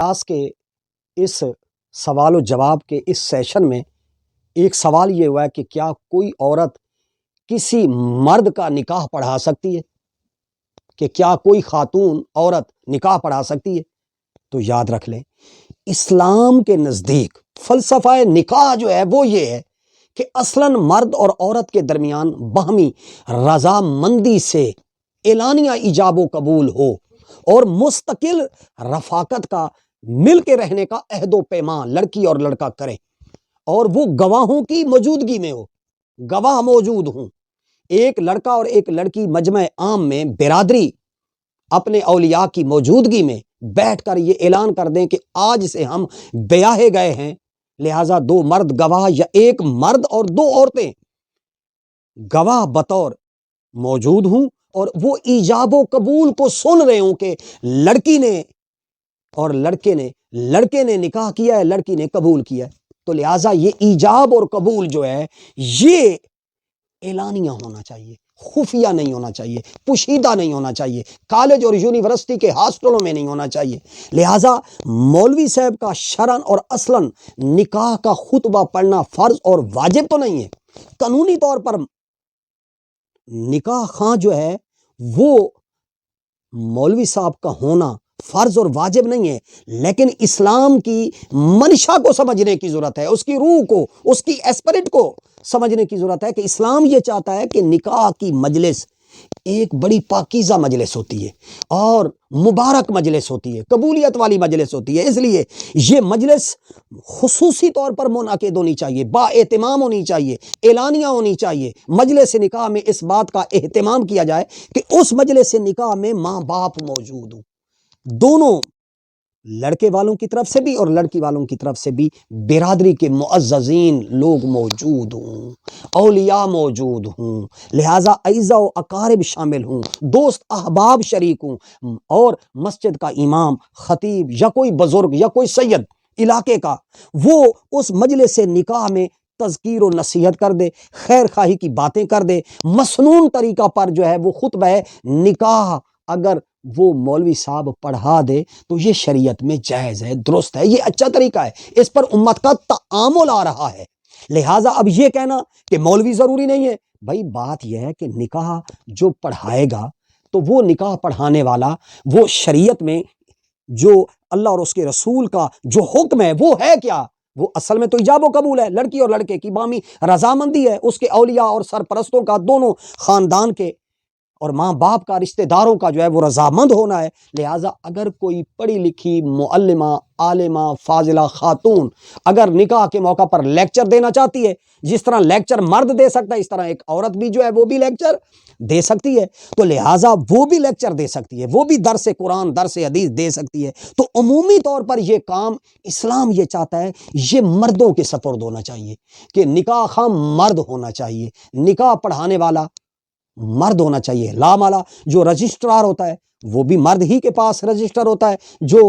آج کے اس سوال و جواب کے اس سیشن میں ایک سوال یہ ہوا ہے کہ کیا کوئی عورت کسی مرد کا نکاح پڑھا سکتی ہے؟ کہ کیا کوئی خاتون عورت نکاح پڑھا سکتی ہے؟ تو یاد رکھ لیں، اسلام کے نزدیک فلسفہ نکاح جو ہے وہ یہ ہے کہ اصلاً مرد اور عورت کے درمیان باہمی رضامندی سے اعلانیہ ایجاب و قبول ہو اور مستقل رفاقت کا مل کے رہنے کا عہد و پیمان لڑکی اور لڑکا کریں، اور وہ گواہوں کی موجودگی میں ہو، گواہ موجود ہوں۔ ایک لڑکا اور ایک لڑکی مجمع عام میں برادری اپنے اولیاء کی موجودگی میں بیٹھ کر یہ اعلان کر دیں کہ آج سے ہم بیاہے گئے ہیں، لہٰذا دو مرد گواہ یا ایک مرد اور دو عورتیں گواہ بطور موجود ہوں اور وہ ایجاب و قبول کو سن رہے ہوں کہ لڑکی نے اور لڑکے نے نکاح کیا ہے، لڑکی نے قبول کیا ہے، تو لہٰذا یہ ایجاب اور قبول جو ہے یہ اعلانیہ ہونا چاہیے، خفیہ نہیں ہونا چاہیے، پوشیدہ نہیں ہونا چاہیے، کالج اور یونیورسٹی کے ہاسٹلوں میں نہیں ہونا چاہیے۔ لہٰذا مولوی صاحب کا شرعاً اور اصلاً نکاح کا خطبہ پڑھنا فرض اور واجب تو نہیں ہے۔ قانونی طور پر نکاح خواں جو ہے وہ مولوی صاحب کا ہونا فرض اور واجب نہیں ہے، لیکن اسلام کی منشا کو سمجھنے کی ضرورت ہے، اس کی روح کو، اس کی اسپرٹ کو سمجھنے کی ضرورت ہے کہ اسلام یہ چاہتا ہے کہ نکاح کی مجلس ایک بڑی پاکیزہ مجلس ہوتی ہے اور مبارک مجلس ہوتی ہے، قبولیت والی مجلس ہوتی ہے، اس لیے یہ مجلس خصوصی طور پر منعقد ہونی چاہیے، با اہتمام ہونی چاہیے، اعلانیہ ہونی چاہیے۔ مجلس نکاح میں اس بات کا اہتمام کیا جائے کہ اس مجلس نکاح میں ماں باپ موجود ہوں، دونوں لڑکے والوں کی طرف سے بھی اور لڑکی والوں کی طرف سے بھی برادری کے معززین لوگ موجود ہوں، اولیاء موجود ہوں، لہٰذا اعزا و اقارب شامل ہوں، دوست احباب شریک ہوں، اور مسجد کا امام، خطیب یا کوئی بزرگ یا کوئی سید علاقے کا وہ اس مجلس نکاح میں تذکیر و نصیحت کر دے، خیر خواہی کی باتیں کر دے، مسنون طریقہ پر جو ہے وہ خطبہ نکاح اگر وہ مولوی صاحب پڑھا دے تو یہ شریعت میں جائز ہے، درست ہے، یہ اچھا طریقہ ہے، اس پر امت کا تعامل آ رہا ہے۔ لہٰذا اب یہ کہنا کہ مولوی ضروری نہیں ہے، بھائی بات یہ ہے کہ نکاح جو پڑھائے گا تو وہ نکاح پڑھانے والا وہ شریعت میں جو اللہ اور اس کے رسول کا جو حکم ہے وہ ہے کیا؟ وہ اصل میں تو ایجاب و قبول ہے، لڑکی اور لڑکے کی باہمی رضامندی ہے، اس کے اولیاء اور سرپرستوں کا، دونوں خاندان کے اور ماں باپ کا، رشتہ داروں کا جو ہے وہ رضامند ہونا ہے۔ لہٰذا اگر کوئی پڑھی لکھی معلمہ، عالمہ، فاضلہ خاتون اگر نکاح کے موقع پر لیکچر دینا چاہتی ہے، جس طرح لیکچر مرد دے سکتا ہے اس طرح ایک عورت بھی جو ہے وہ بھی لیکچر دے سکتی ہے، تو لہٰذا وہ بھی لیکچر دے سکتی ہے، وہ بھی درس قرآن، درس حدیث دے سکتی ہے۔ تو عمومی طور پر یہ کام اسلام یہ چاہتا ہے یہ مردوں کے سپرد ہونا چاہیے کہ نکاح خواں مرد ہونا چاہیے، نکاح پڑھانے والا مرد ہونا چاہیے۔ لامالا جو رجسٹرار ہوتا ہے وہ بھی مرد ہی کے پاس رجسٹر ہوتا ہے جو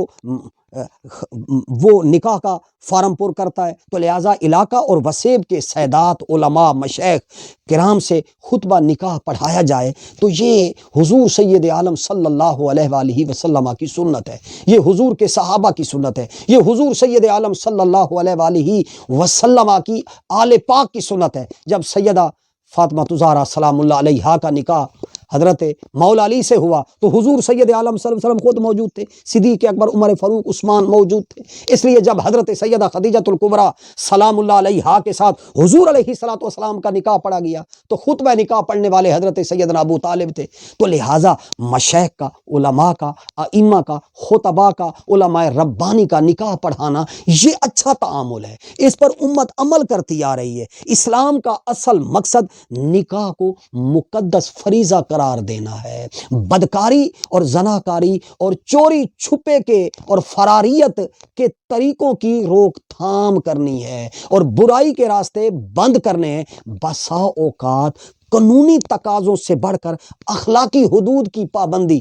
وہ نکاح کا فارم پر کرتا ہے۔ تو لہٰذا علاقہ اور وسیب کے سادات، علماء، مشائخ کرام سے خطبہ نکاح پڑھایا جائے تو یہ حضور سید عالم صلی اللہ علیہ وآلہ وسلم کی سنت ہے، یہ حضور کے صحابہ کی سنت ہے، یہ حضور سید عالم صلی اللہ علیہ وآلہ وسلم کی آل پاک کی سنت ہے۔ جب سیدہ فاطمہ زہرا سلام اللہ علیہا کا نکاح حضرت مولا علی سے ہوا تو حضور سید عالم صلی اللہ علیہ وسلم خود موجود تھے، صدیق اکبر، عمر فاروق، عثمان موجود تھے۔ اس لیے جب حضرت سیدہ خدیجۃ الکبریٰ سلام اللہ علیہا کے ساتھ حضور علیہ الصلوۃ والسلام کا نکاح پڑھا گیا تو خطبہ نکاح پڑھنے والے حضرت سیدنا ابو طالب تھے۔ تو لہٰذا مشائخ کا، علماء کا، ائمہ کا، خطباء کا، علماء ربانی کا نکاح پڑھانا یہ اچھا تعامل ہے، اس پر امت عمل کرتی آ رہی ہے۔ اسلام کا اصل مقصد نکاح کو مقدس فریضہ قرار دینا ہے، بدکاری اور زناکاری اور چوری چھپے کے اور فراریت کے طریقوں کی روک تھام کرنی ہے اور برائی کے راستے بند کرنے ہیں۔ بسا اوقات قانونی تقاضوں سے بڑھ کر اخلاقی حدود کی پابندی،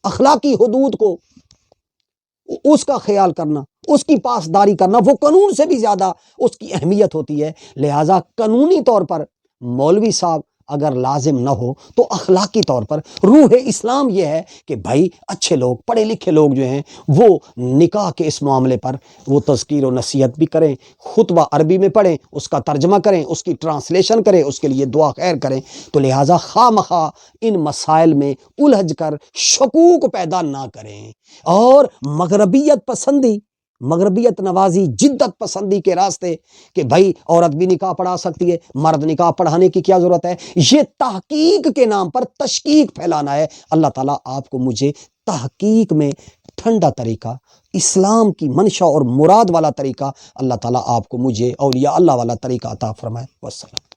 اخلاقی حدود کو اس کا خیال کرنا، اس کی پاسداری کرنا وہ قانون سے بھی زیادہ اس کی اہمیت ہوتی ہے۔ لہٰذا قانونی طور پر مولوی صاحب اگر لازم نہ ہو تو اخلاقی طور پر روح اسلام یہ ہے کہ بھائی اچھے لوگ پڑھے لکھے لوگ جو ہیں وہ نکاح کے اس معاملے پر وہ تذکیر و نصیحت بھی کریں، خطبہ عربی میں پڑھیں، اس کا ترجمہ کریں، اس کی ٹرانسلیشن کریں، اس کے لیے دعا خیر کریں۔ تو لہٰذا خواہ مخواہ ان مسائل میں الجھ کر شکوک پیدا نہ کریں اور مغربیت نوازی، جدت پسندی کے راستے کہ بھائی عورت بھی نکاح پڑھا سکتی ہے، مرد نکاح پڑھانے کی کیا ضرورت ہے، یہ تحقیق کے نام پر تشکیک پھیلانا ہے۔ اللہ تعالیٰ آپ کو مجھے تحقیق میں ٹھنڈا طریقہ، اسلام کی منشا اور مراد والا طریقہ، اللہ تعالیٰ آپ کو مجھے اولیاء اللہ والا طریقہ عطا فرمائے۔ والسلام۔